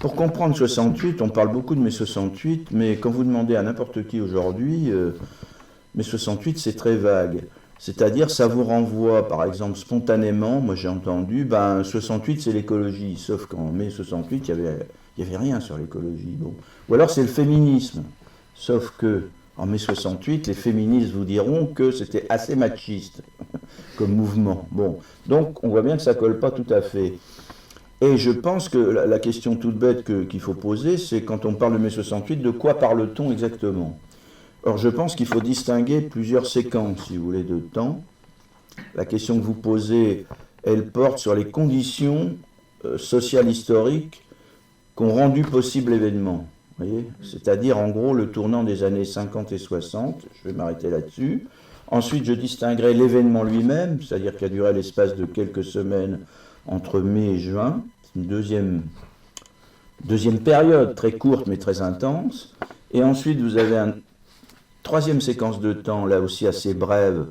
Pour comprendre 68, on parle beaucoup de mai 68, mais quand vous demandez à n'importe qui aujourd'hui, mai 68 c'est très vague. C'est-à-dire ça vous renvoie par exemple spontanément, moi j'ai entendu, ben 68 c'est l'écologie, sauf qu'en mai 68 il y avait rien sur l'écologie. Bon. Ou alors c'est le féminisme, sauf que en mai 68 les féministes vous diront que c'était assez machiste comme mouvement. Bon, donc on voit bien que ça colle pas tout à fait. Et je pense que la question toute bête qu'il faut poser, c'est quand on parle de mai 68, de quoi parle-t-on exactement? Or, je pense qu'il faut distinguer plusieurs séquences, si vous voulez, de temps. La question que vous posez, elle porte sur les conditions sociales historiques qui ont rendu possible l'événement. C'est-à-dire, en gros, le tournant des années 50 et 60. Je vais m'arrêter là-dessus. Ensuite, je distinguerai l'événement lui-même, c'est-à-dire qui a duré l'espace de quelques semaines entre mai et juin. C'est une deuxième période, très courte mais très intense. Et ensuite, vous avez une troisième séquence de temps, là aussi assez brève,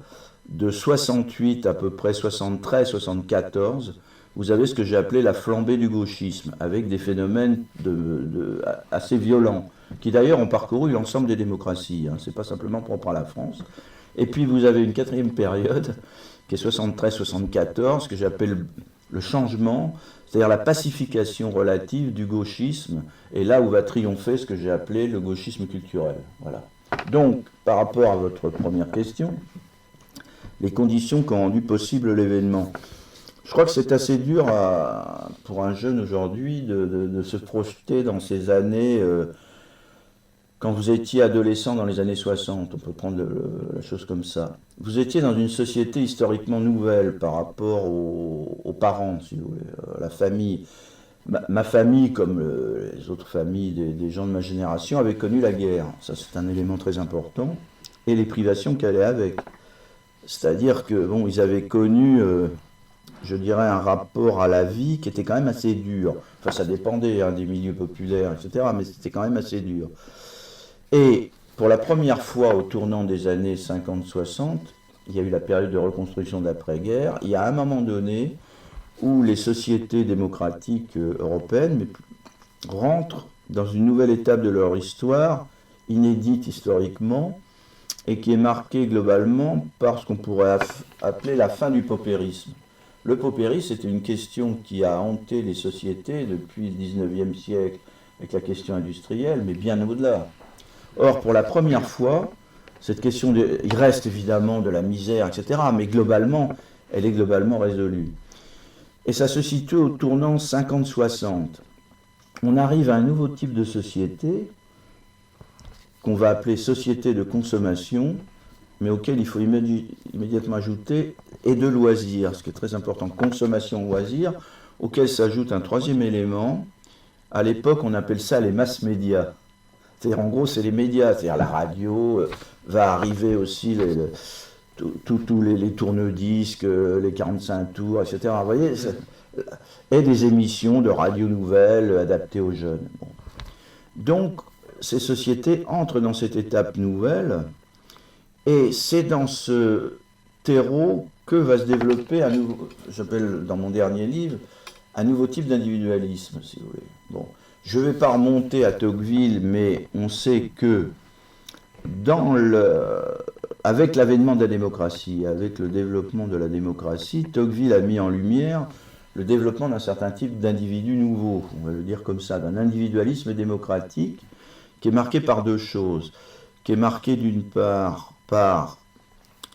de 68 à peu près 73, 74. Vous avez ce que j'ai appelé la flambée du gauchisme, avec des phénomènes assez violents, qui d'ailleurs ont parcouru l'ensemble des démocraties. Hein. Ce n'est pas simplement propre à la France. Et puis vous avez une quatrième période, qui est 73-74, que j'appelle le changement, c'est-à-dire la pacification relative du gauchisme, et là où va triompher ce que j'ai appelé le gauchisme culturel. Voilà. Donc, par rapport à votre première question, les conditions qui ont rendu possible l'événement. Je crois que c'est assez dur pour un jeune aujourd'hui de se projeter dans ces années, quand vous étiez adolescent dans les années 60, on peut prendre la chose comme ça. Vous étiez dans une société historiquement nouvelle par rapport aux parents, si vous voulez, la famille. Ma famille, comme les autres familles des gens de ma génération, avait connu la guerre. Ça, c'est un élément très important. Et les privations qu'elle est avec. C'est-à-dire que, bon, ils avaient connu, je dirais, un rapport à la vie qui était quand même assez dur. Enfin, ça dépendait hein, des milieux populaires, etc., mais c'était quand même assez dur. Et pour la première fois au tournant des années 50-60, il y a eu la période de reconstruction de l'après-guerre. Il y a un moment donné où les sociétés démocratiques européennes rentrent dans une nouvelle étape de leur histoire, inédite historiquement, et qui est marquée globalement par ce qu'on pourrait appeler la fin du paupérisme. Le paupérisme, c'était une question qui a hanté les sociétés depuis le 19e siècle avec la question industrielle, mais bien au-delà. Or, pour la première fois, cette question, il reste évidemment de la misère, etc., mais globalement, elle est globalement résolue. Et ça se situe au tournant 50-60. On arrive à un nouveau type de société qu'on va appeler société de consommation, mais auquel il faut immédiatement ajouter et de loisirs, ce qui est très important, consommation-loisirs, auquel s'ajoute un troisième élément. À l'époque, on appelle ça les mass médias. C'est-à-dire, en gros, c'est les médias, c'est-à-dire la radio, va arriver aussi tous les tourne-disques, les 45 tours, etc. Vous voyez, et des émissions de radio nouvelles adaptées aux jeunes. Bon. Donc, ces sociétés entrent dans cette étape nouvelle, et c'est dans ce terreau que va se développer un nouveau, j'appelle dans mon dernier livre, un nouveau type d'individualisme, si vous voulez. Bon. Je ne vais pas remonter à Tocqueville, mais on sait que avec l'avènement de la démocratie, avec le développement de la démocratie, Tocqueville a mis en lumière le développement d'un certain type d'individu nouveau, on va le dire comme ça, d'un individualisme démocratique qui est marqué par deux choses, qui est marqué d'une part par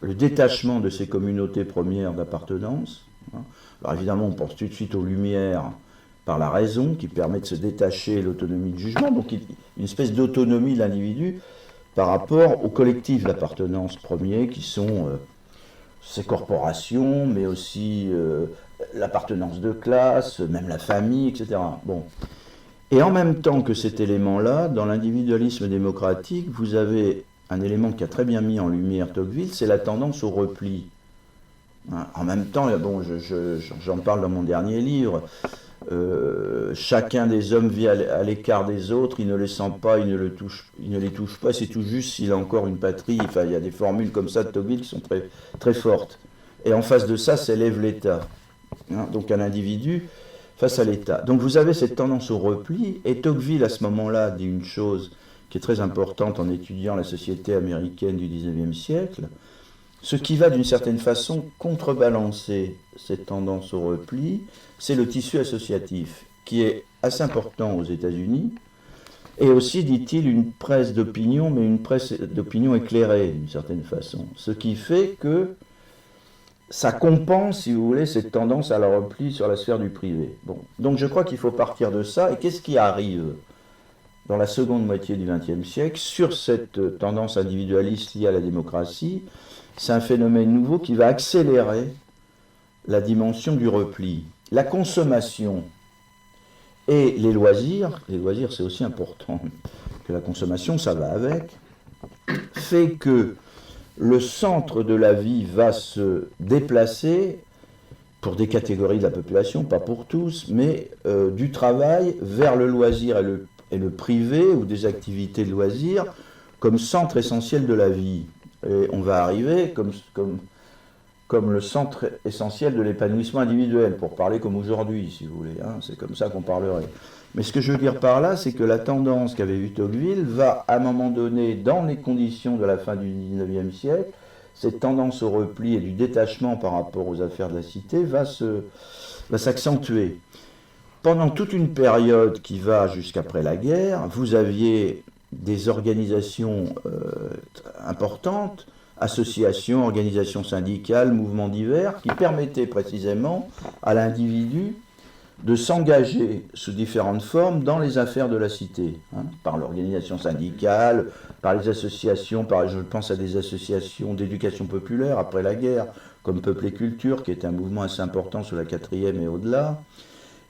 le détachement de ces communautés premières d'appartenance. Alors évidemment, on pense tout de suite aux Lumières, par la raison, qui permet de se détacher l'autonomie de jugement, donc une espèce d'autonomie de l'individu par rapport au collectif d'appartenance premier, qui sont ces corporations, mais aussi l'appartenance de classe, même la famille, etc. Bon. Et en même temps que cet élément-là, dans l'individualisme démocratique, vous avez un élément qui a très bien mis en lumière Tocqueville, c'est la tendance au repli. Hein, en même temps, bon, j'en parle dans mon dernier livre, chacun des hommes vit à l'écart des autres, il ne les sent pas, il ne les touche pas, c'est tout juste s'il a encore une patrie. Enfin, il y a des formules comme ça de Tocqueville qui sont très, très fortes. Et en face de ça s'élève l'État. Hein, donc un individu face à l'État. Donc vous avez cette tendance au repli, et Tocqueville à ce moment-là dit une chose qui est très importante en étudiant la société américaine du XIXe siècle, ce qui va d'une certaine façon contrebalancer cette tendance au repli, c'est le tissu associatif, qui est assez important aux États-Unis, et aussi, dit-il, une presse d'opinion, mais une presse d'opinion éclairée, d'une certaine façon. Ce qui fait que ça compense, si vous voulez, cette tendance à la repli sur la sphère du privé. Bon. Donc je crois qu'il faut partir de ça. Et qu'est-ce qui arrive dans la seconde moitié du XXe siècle sur cette tendance individualiste liée à la démocratie? C'est un phénomène nouveau qui va accélérer la dimension du repli. La consommation et les loisirs c'est aussi important que la consommation, ça va avec, fait que le centre de la vie va se déplacer pour des catégories de la population, pas pour tous, mais du travail vers le loisir et le privé ou des activités de loisirs comme centre essentiel de la vie. Et on va arriver comme le centre essentiel de l'épanouissement individuel, pour parler comme aujourd'hui, si vous voulez. Hein, c'est comme ça qu'on parlerait. Mais ce que je veux dire par là, c'est que la tendance qu'avait vue Tocqueville va, à un moment donné, dans les conditions de la fin du XIXe siècle, cette tendance au repli et du détachement par rapport aux affaires de la cité va s'accentuer. Pendant toute une période qui va jusqu'après la guerre, vous aviez des organisations importantes, associations, organisations syndicales, mouvements divers, qui permettaient précisément à l'individu de s'engager sous différentes formes dans les affaires de la cité, hein, par l'organisation syndicale, par les associations, je pense à des associations d'éducation populaire après la guerre, comme Peuple et Culture, qui est un mouvement assez important sur la 4e et au-delà.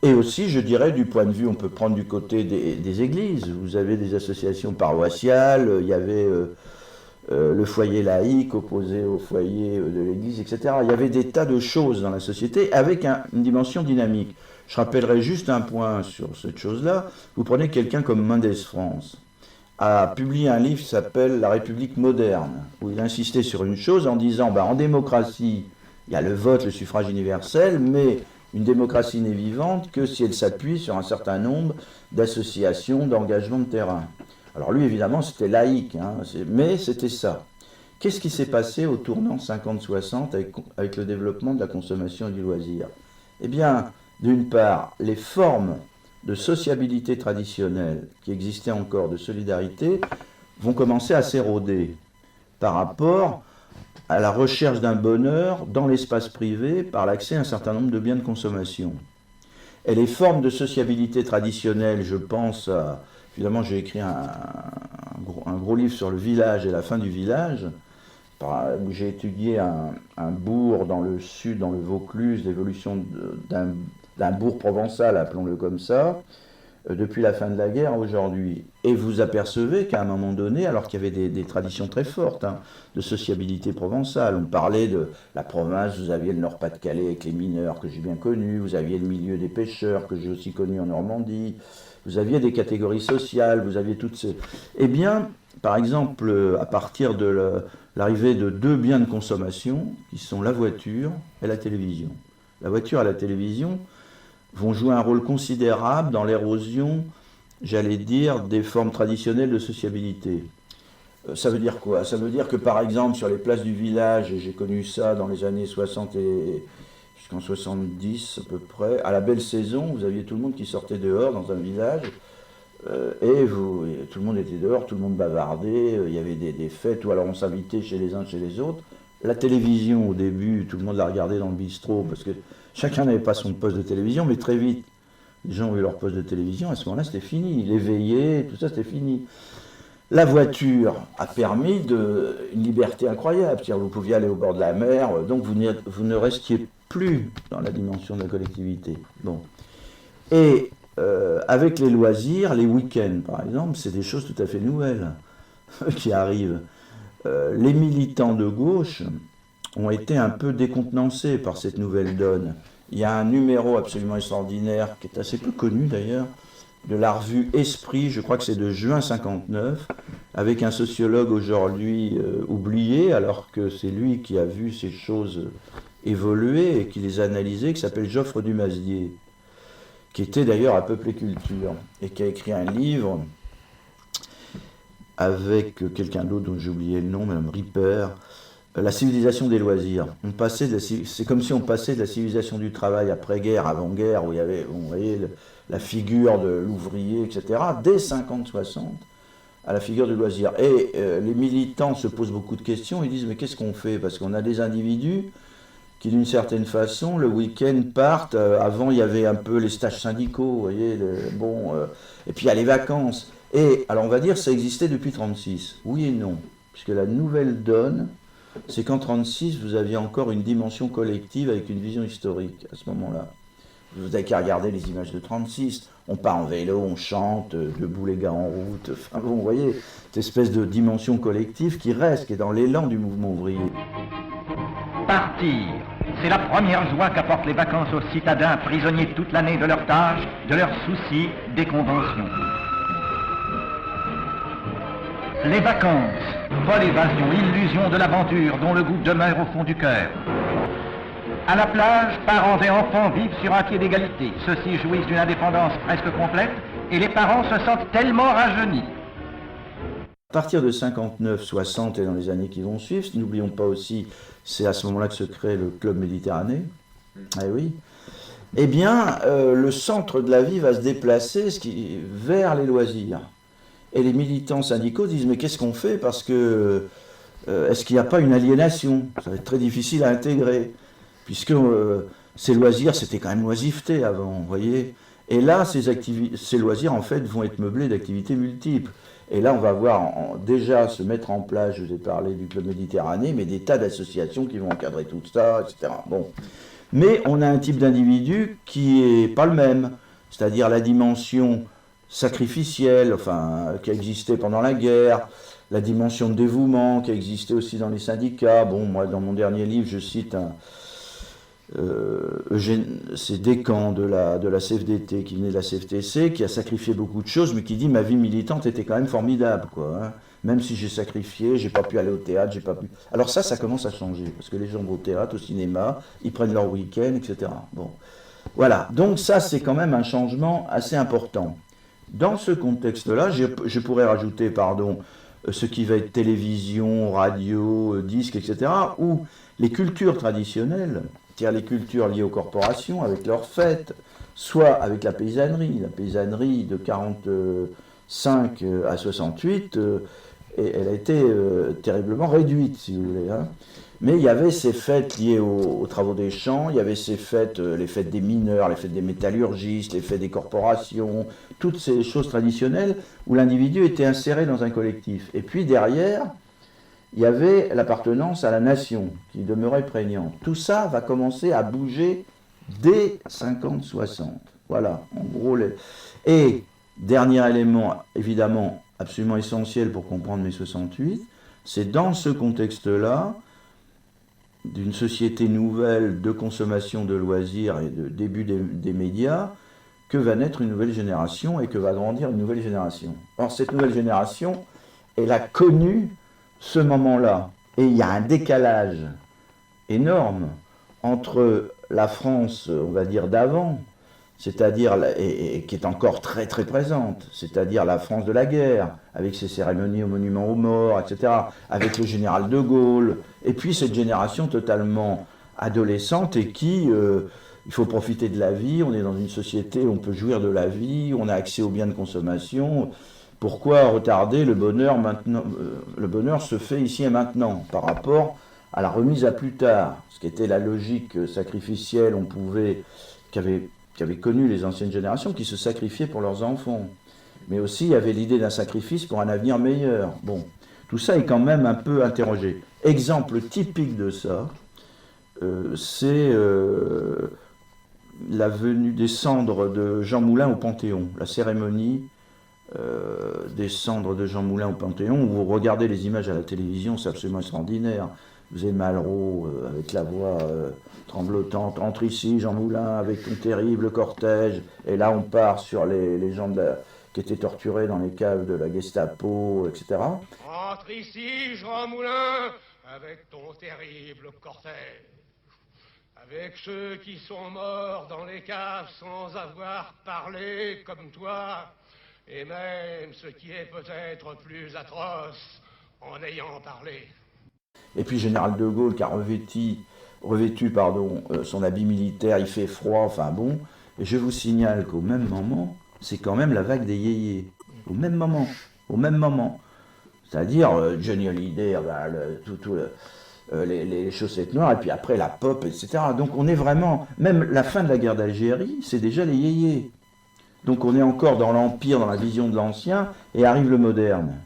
Et aussi, je dirais, du point de vue, on peut prendre du côté des églises, vous avez des associations paroissiales, il y avait le foyer laïque opposé au foyer de l'église, etc. Il y avait des tas de choses dans la société avec une dimension dynamique. Je rappellerai juste un point sur cette chose-là. Vous prenez quelqu'un comme Mendès France, a publié un livre qui s'appelle La République moderne, où il insistait sur une chose en disant, en démocratie, il y a le vote, le suffrage universel, mais une démocratie n'est vivante que si elle s'appuie sur un certain nombre d'associations, d'engagements de terrain. Alors lui, évidemment, c'était laïque, hein, mais c'était ça. Qu'est-ce qui s'est passé au tournant 50-60 avec le développement de la consommation et du loisir? Eh bien, d'une part, les formes de sociabilité traditionnelle qui existaient encore, de solidarité, vont commencer à s'éroder par rapport à la recherche d'un bonheur dans l'espace privé par l'accès à un certain nombre de biens de consommation. Et les formes de sociabilité traditionnelle, je pense à... Évidemment, j'ai écrit un gros livre sur le village et la fin du village, où j'ai étudié un bourg dans le sud, dans le Vaucluse, l'évolution d'un bourg provençal, appelons-le comme ça, depuis la fin de la guerre à aujourd'hui. Et vous apercevez qu'à un moment donné, alors qu'il y avait des traditions très fortes de sociabilité provençale, on parlait de la province, vous aviez le Nord-Pas-de-Calais avec les mineurs que j'ai bien connus, vous aviez le milieu des pêcheurs que j'ai aussi connu en Normandie, vous aviez des catégories sociales, vous aviez toutes ces... Eh bien, par exemple, à partir de l'arrivée de deux biens de consommation, qui sont la voiture et la télévision. La voiture et la télévision vont jouer un rôle considérable dans l'érosion, j'allais dire, des formes traditionnelles de sociabilité. Ça veut dire quoi? Ça veut dire que, par exemple, sur les places du village, et j'ai connu ça dans les années 60 et jusqu'en 70 à peu près, à la belle saison, vous aviez tout le monde qui sortait dehors dans un village, et tout le monde était dehors, tout le monde bavardait, il y avait des fêtes, ou alors on s'invitait chez les uns, chez les autres. La télévision, au début, tout le monde la regardait dans le bistrot, parce que chacun n'avait pas son poste de télévision, mais très vite, les gens ont eu leur poste de télévision, à ce moment-là, c'était fini. Les veillées, tout ça, c'était fini. La voiture a permis une liberté incroyable. C'est-à-dire, vous pouviez aller au bord de la mer, donc vous ne restiez plus dans la dimension de la collectivité. Bon. Et avec les loisirs, les week-ends, par exemple, c'est des choses tout à fait nouvelles qui arrivent. Les militants de gauche ont été un peu décontenancés par cette nouvelle donne. Il y a un numéro absolument extraordinaire, qui est assez peu connu d'ailleurs, de la revue Esprit, je crois que c'est de juin 59, avec un sociologue aujourd'hui oublié, alors que c'est lui qui a vu ces choses évoluer et qui les a analysées, qui s'appelle Geoffre Dumazedier, qui était d'ailleurs à Peuple et Culture, et qui a écrit un livre avec quelqu'un d'autre dont j'ai oublié le nom, Mme Ripper, La civilisation des loisirs. C'est comme si on passait de la civilisation du travail après-guerre, avant-guerre, où il y avait, vous voyez, la figure de l'ouvrier, etc., dès 50-60, à la figure du loisir. Et les militants se posent beaucoup de questions, ils disent mais qu'est-ce qu'on fait? Parce qu'on a des individus qui d'une certaine façon, le week-end partent, avant il y avait un peu les stages syndicaux, vous voyez, et puis il y a les vacances. Et alors on va dire ça existait depuis 1936, oui et non, puisque la nouvelle donne, c'est qu'en 1936 vous aviez encore une dimension collective avec une vision historique à ce moment-là. Vous n'avez qu'à regarder les images de 1936, on part en vélo, on chante, debout les gars en route, enfin bon, vous voyez, cette espèce de dimension collective qui reste, qui est dans l'élan du mouvement ouvrier. Partir, c'est la première joie qu'apportent les vacances aux citadins prisonniers toute l'année de leurs tâches, de leurs soucis, des conventions. Les vacances, folle évasion, illusion de l'aventure dont le goût demeure au fond du cœur. À la plage, parents et enfants vivent sur un pied d'égalité. Ceux-ci jouissent d'une indépendance presque complète et les parents se sentent tellement rajeunis. À partir de 59, 60 et dans les années qui vont suivre, n'oublions pas aussi, c'est à ce moment-là que se crée le Club Méditerranée. Eh oui. Eh bien, le centre de la vie va se déplacer vers les loisirs. Et les militants syndicaux disent mais qu'est-ce qu'on fait? Parce que est-ce qu'il n'y a pas une aliénation? Ça va être très difficile à intégrer. Puisque ces loisirs, c'était quand même l'oisiveté avant, vous voyez. Et là, ces loisirs, en fait, vont être meublés d'activités multiples. Et là, on va voir déjà se mettre en place, je vous ai parlé du Club Méditerranée, mais des tas d'associations qui vont encadrer tout ça, etc. Bon. Mais on a un type d'individu qui n'est pas le même, c'est-à-dire la dimension sacrificielle, enfin, qui a existé pendant la guerre, la dimension de dévouement qui a existé aussi dans les syndicats. Bon, moi, dans mon dernier livre, je cite c'est Descamps de la CFDT, qui venait de la CFTC, qui a sacrifié beaucoup de choses, mais qui dit ma vie militante était quand même formidable, quoi. Hein. Même si j'ai sacrifié, j'ai pas pu aller au théâtre, j'ai pas pu. Alors ça commence à changer, parce que les gens vont au théâtre, au cinéma, ils prennent leur week-end, etc. Bon, voilà. Donc ça, c'est quand même un changement assez important. Dans ce contexte-là, je pourrais rajouter, ce qui va être télévision, radio, disques, etc., où les cultures traditionnelles, c'est-à-dire les cultures liées aux corporations, avec leurs fêtes, soit avec la paysannerie de 45 à 68, elle a été terriblement réduite, si vous voulez. Hein. Mais il y avait ces fêtes liées aux travaux des champs, il y avait ces fêtes, les fêtes des mineurs, les fêtes des métallurgistes, les fêtes des corporations, toutes ces choses traditionnelles où l'individu était inséré dans un collectif. Et puis derrière, il y avait l'appartenance à la nation qui demeurait prégnante. Tout ça va commencer à bouger dès 50-60. Voilà, en gros. Et dernier élément, évidemment, absolument essentiel pour comprendre mai 68, c'est dans ce contexte-là, d'une société nouvelle de consommation de loisirs et de début des médias, que va naître une nouvelle génération et que va grandir une nouvelle génération. Or, cette nouvelle génération, elle a connu ce moment-là. Et il y a un décalage énorme entre la France, on va dire, d'avant, c'est-à-dire, et qui est encore très très présente, c'est-à-dire la France de la guerre, avec ses cérémonies au monument aux morts, etc., avec le général de Gaulle, et puis cette génération totalement adolescente et qui, il faut profiter de la vie, on est dans une société où on peut jouir de la vie, on a accès aux biens de consommation. Pourquoi retarder le bonheur maintenant? Le bonheur se fait ici et maintenant, par rapport à la remise à plus tard, ce qui était la logique sacrificielle, qu'avaient connu les anciennes générations, qui se sacrifiaient pour leurs enfants. Mais aussi, il y avait l'idée d'un sacrifice pour un avenir meilleur. Bon, tout ça est quand même un peu interrogé. Exemple typique de ça, c'est la venue des cendres de Jean Moulin au Panthéon, la cérémonie des cendres de Jean Moulin au Panthéon, où vous regardez les images à la télévision, c'est absolument extraordinaire. Vous avez Malraux avec la voix tremblotante, entre ici Jean Moulin avec ton terrible cortège, et là on part sur les gens qui étaient torturés dans les caves de la Gestapo, etc. Entre ici Jean Moulin avec ton terrible cortège. Avec ceux qui sont morts dans les caves sans avoir parlé comme toi, et même ce qui est peut-être plus atroce, en ayant parlé. Et puis Général de Gaulle qui a revêtu son habit militaire, il fait froid, enfin bon. Et je vous signale qu'au même moment, c'est quand même la vague des yéyés. Au même moment. C'est-à-dire Johnny Hallyday, les chaussettes noires, et puis après la pop, etc. Donc on est vraiment, même la fin de la guerre d'Algérie, c'est déjà les yéyés. Donc on est encore dans l'Empire, dans la vision de l'ancien, et arrive le moderne.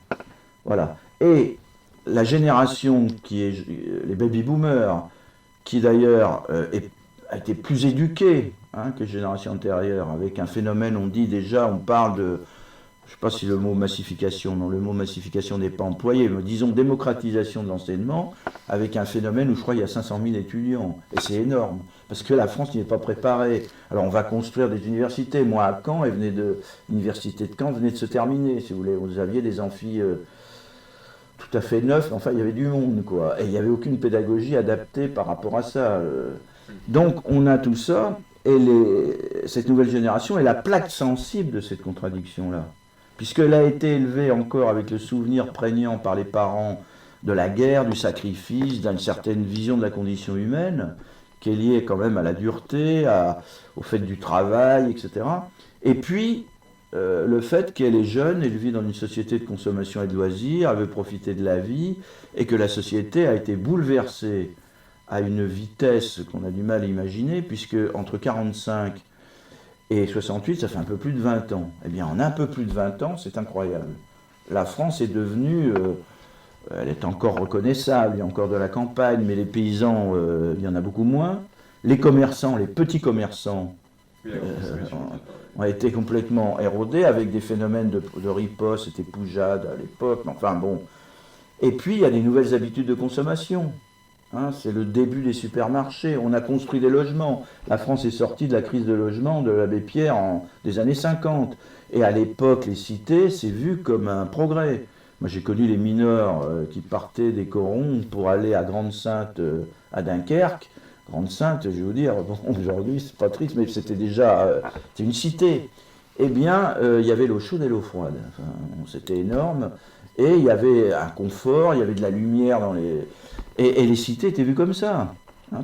Voilà. Et la génération qui est les baby-boomers, qui d'ailleurs a été plus éduquée que les générations antérieures, avec un phénomène, on parle de, je ne sais pas si le mot massification, non, le mot massification n'est pas employé, mais disons démocratisation de l'enseignement, avec un phénomène où je crois il y a 500 000 étudiants, et c'est énorme, parce que la France n'y est pas préparée. Alors on va construire des universités, moi à Caen, l'université de Caen venait de se terminer, si vous voulez, vous aviez des amphis tout à fait neufs, enfin il y avait du monde, quoi, et il n'y avait aucune pédagogie adaptée par rapport à ça. Donc on a tout ça, et cette nouvelle génération est la plaque sensible de cette contradiction-là. Puisqu'elle a été élevée encore avec le souvenir prégnant par les parents de la guerre, du sacrifice, d'une certaine vision de la condition humaine, qui est liée quand même à la dureté, au fait du travail, etc. Et puis, le fait qu'elle est jeune, élevée dans une société de consommation et de loisirs, elle veut profiter de la vie, et que la société a été bouleversée à une vitesse qu'on a du mal à imaginer, puisque entre 45 et 68, ça fait un peu plus de 20 ans. Eh bien, en un peu plus de 20 ans, c'est incroyable. La France est devenue, elle est encore reconnaissable, il y a encore de la campagne, mais les paysans, il y en a beaucoup moins. Les commerçants, les petits commerçants, ont été complètement érodés avec des phénomènes de riposte, c'était Poujade à l'époque, mais enfin bon. Et puis, il y a des nouvelles habitudes de consommation. C'est le début des supermarchés. On a construit des logements. La France est sortie de la crise de logement de l'abbé Pierre des années 50. Et à l'époque, les cités, c'est vu comme un progrès. Moi, j'ai connu les mineurs qui partaient des Corons pour aller à Grande-Sainte, à Dunkerque. Grande-Sainte, je vais vous dire, bon, aujourd'hui, c'est pas triste, mais c'était déjà une cité. Eh bien, il y avait l'eau chaude et l'eau froide. Enfin, c'était énorme. Et il y avait un confort, il y avait de la lumière dans les... Et les cités étaient vues comme ça,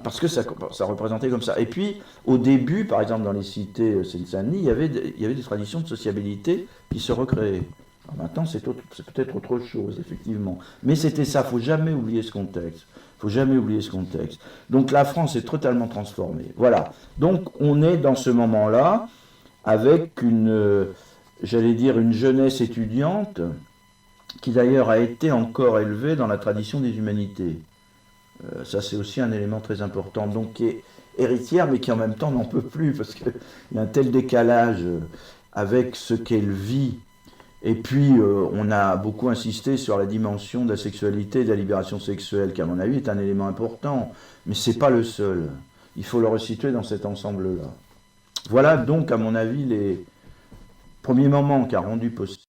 parce que ça représentait comme ça. Et puis, au début, par exemple, dans les cités Seine-Saint-Denis, il y avait des traditions de sociabilité qui se recréaient. Alors maintenant, c'est peut-être autre chose, effectivement. Mais c'était ça, il ne faut jamais oublier ce contexte. Donc la France est totalement transformée. Voilà. Donc on est dans ce moment-là, avec j'allais dire, une jeunesse étudiante, qui d'ailleurs a été encore élevée dans la tradition des humanités. Ça, c'est aussi un élément très important, donc qui est héritière, mais qui en même temps n'en peut plus, parce qu'il y a un tel décalage avec ce qu'elle vit. Et puis, on a beaucoup insisté sur la dimension de la sexualité et de la libération sexuelle, qui, à mon avis, est un élément important, mais ce n'est pas le seul. Il faut le resituer dans cet ensemble-là. Voilà donc, à mon avis, les premiers moments qui a rendu possible